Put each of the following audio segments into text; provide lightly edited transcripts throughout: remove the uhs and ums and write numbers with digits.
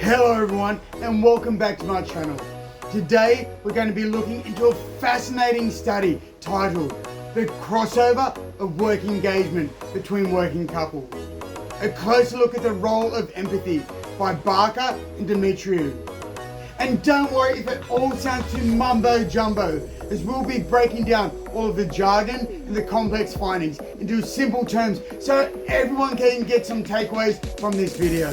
Hello everyone and welcome back to my channel. Today we're going to be looking into a fascinating study titled The Crossover of Work Engagement Between Working Couples. A closer look at the role of empathy by Bakker and Demerouti. And don't worry if it all sounds too mumbo jumbo, as we'll be breaking down all of the jargon and the complex findings into simple terms so everyone can get some takeaways from this video.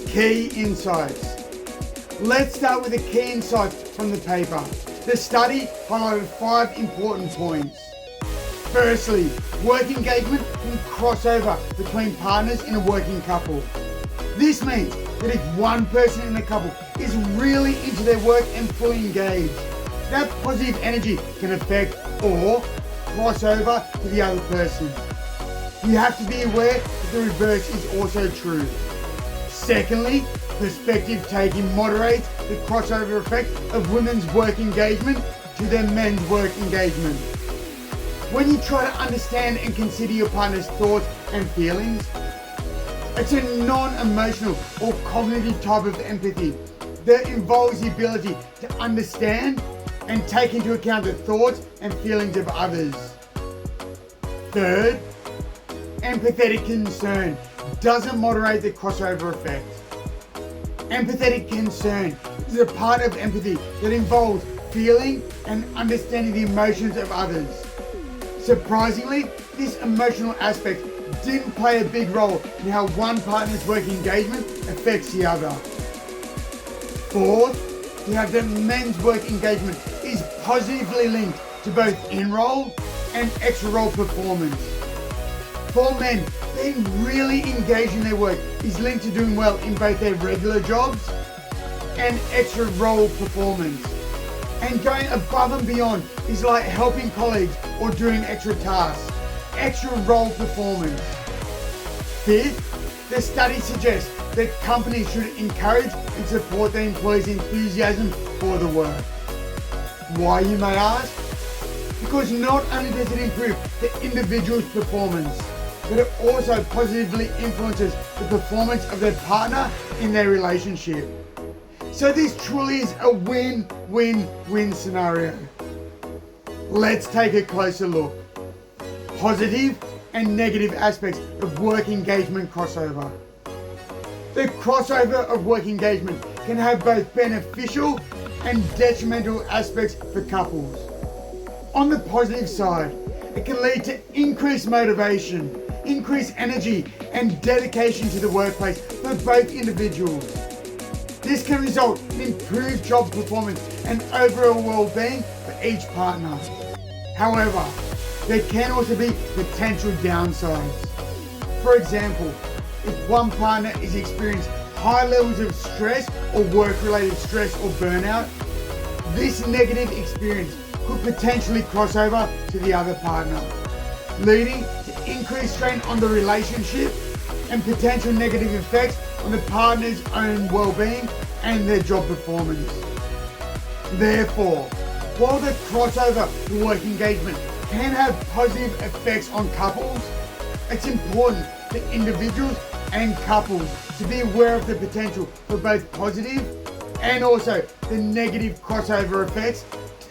Key insights. Let's start with the key insights from the paper. The study highlighted 5 important points. Firstly, work engagement can cross over between partners in a working couple. This means that if one person in a couple is really into their work and fully engaged, that positive energy can affect or cross over to the other person. You have to be aware that the reverse is also true. Secondly, perspective taking moderates the crossover effect of women's work engagement to their men's work engagement. When you try to understand and consider your partner's thoughts and feelings, it's a non-emotional or cognitive type of empathy that involves the ability to understand and take into account the thoughts and feelings of others. Third, empathetic concern doesn't moderate the crossover effect. Empathetic concern is a part of empathy that involves feeling and understanding the emotions of others. Surprisingly, this emotional aspect didn't play a big role in how one partner's work engagement affects the other. Fourth, we have that men's work engagement is positively linked to both in-role and extra-role performance. For men, being really engaged in their work is linked to doing well in both their regular jobs and extra role performance. And going above and beyond is like helping colleagues or doing extra tasks, extra role performance. Fifth, the study suggests that companies should encourage and support their employees' enthusiasm for the work. Why, you may ask? Because not only does it improve the individual's performance, but it also positively influences the performance of their partner in their relationship. So this truly is a win-win-win scenario. Let's take a closer look. Positive and negative aspects of work engagement crossover. The crossover of work engagement can have both beneficial and detrimental aspects for couples. On the positive side, it can lead to increased motivation, increased energy and dedication to the workplace for both individuals. This can result in improved job performance and overall well-being for each partner. However, there can also be potential downsides. For example, if one partner is experiencing high levels of stress or work-related stress or burnout, this negative experience could potentially cross over to the other partner, leading to increased strain on the relationship and potential negative effects on the partner's own well-being and their job performance. Therefore, while the crossover for work engagement can have positive effects on couples, it's important for individuals and couples to be aware of the potential for both positive and also the negative crossover effects,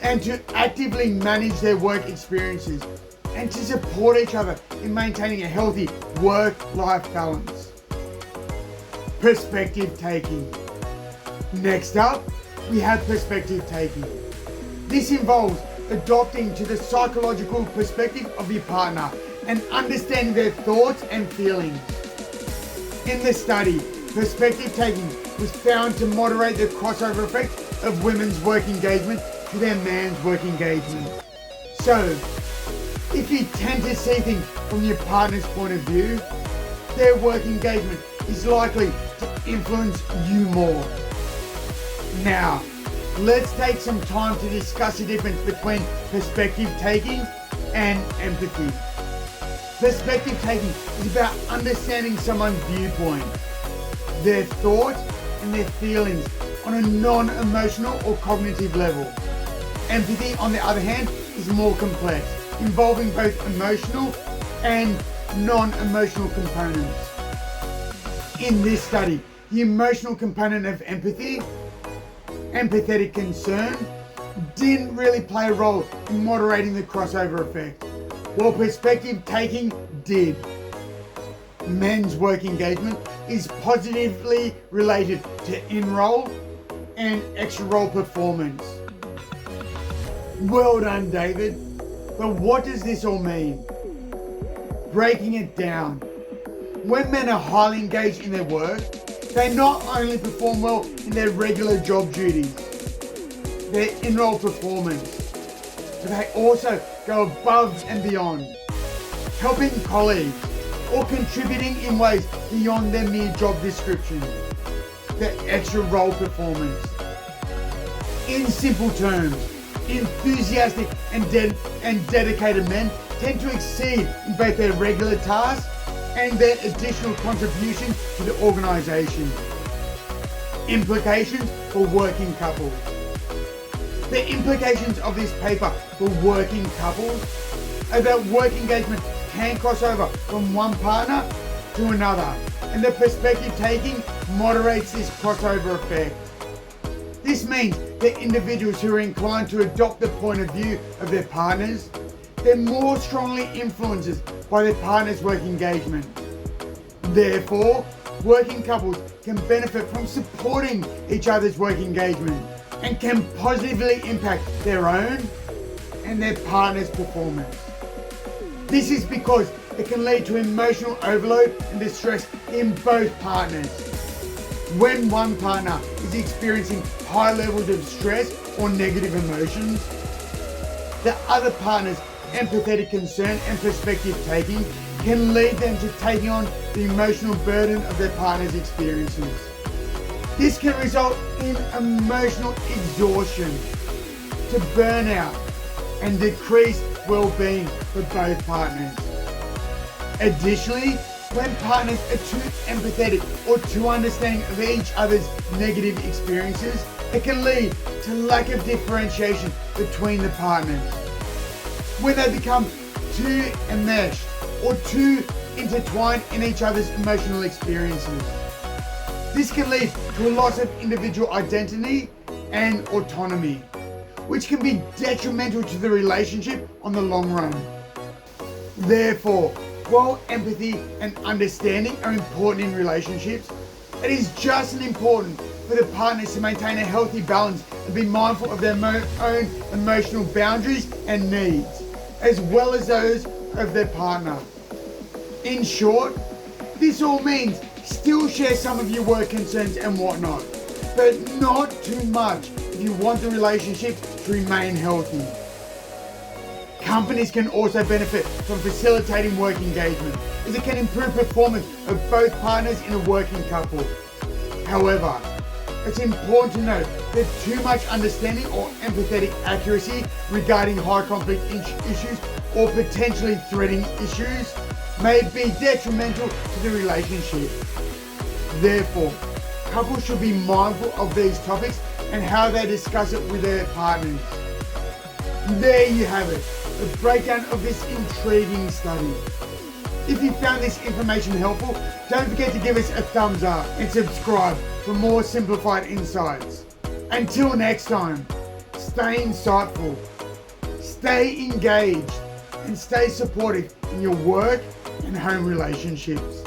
and to actively manage their work experiences and to support each other in maintaining a healthy work-life balance. Perspective taking. Next up, we have perspective taking. This involves adopting to the psychological perspective of your partner and understanding their thoughts and feelings. In the study, perspective taking was found to moderate the crossover effect of women's work engagement to their man's work engagement. So, if you tend to see things from your partner's point of view, their work engagement is likely to influence you more. Now, let's take some time to discuss the difference between perspective taking and empathy. Perspective taking is about understanding someone's viewpoint. their thoughts and their feelings on a non-emotional or cognitive level. Empathy, on the other hand, is more complex, involving both emotional and non-emotional components. In this study, the emotional component of empathy, empathetic concern, didn't really play a role in moderating the crossover effect, while perspective taking did. Men's work engagement is positively related to in-role and extra-role performance. Well done, David. But what does this all mean? Breaking it down. When men are highly engaged in their work, they not only perform well in their regular job duties, their in-role performance, but they also go above and beyond, helping colleagues or contributing in ways beyond their mere job description, their extra role performance. In simple terms, enthusiastic and dedicated men tend to exceed in both their regular tasks and their additional contribution to the organisation. Implications for working couples. The implications of this paper for working couples are that work engagement can cross over from one partner to another, and the perspective taking moderates this crossover effect. This means that individuals who are inclined to adopt the point of view of their partners, they're more strongly influenced by their partner's work engagement. Therefore, working couples can benefit from supporting each other's work engagement and can positively impact their own and their partner's performance. This is because it can lead to emotional overload and distress in both partners. When one partner is experiencing high levels of stress or negative emotions, the other partner's empathetic concern and perspective taking can lead them to taking on the emotional burden of their partner's experiences. This can result in emotional exhaustion, to burnout, and decreased well-being for both partners. Additionally, when partners are too empathetic or too understanding of each other's negative experiences, it can lead to lack of differentiation between the partners. When they become too enmeshed or too intertwined in each other's emotional experiences, this can lead to a loss of individual identity and autonomy, which can be detrimental to the relationship on the long run. Therefore, while empathy and understanding are important in relationships, it is just as important for the partners to maintain a healthy balance and be mindful of their own emotional boundaries and needs, as well as those of their partner. In short, this all means still share some of your work concerns and whatnot, but not too much if you want the relationship to remain healthy. Companies can also benefit from facilitating work engagement, as it can improve performance of both partners in a working couple. However, it's important to note that too much understanding or empathetic accuracy regarding high conflict issues or potentially threatening issues may be detrimental to the relationship. Therefore, couples should be mindful of these topics and how they discuss it with their partners. There you have it, a breakdown of this intriguing study. If you found this information helpful, don't forget to give us a thumbs up and subscribe for more simplified insights. Until next time, stay insightful, stay engaged, and stay supportive in your work and home relationships.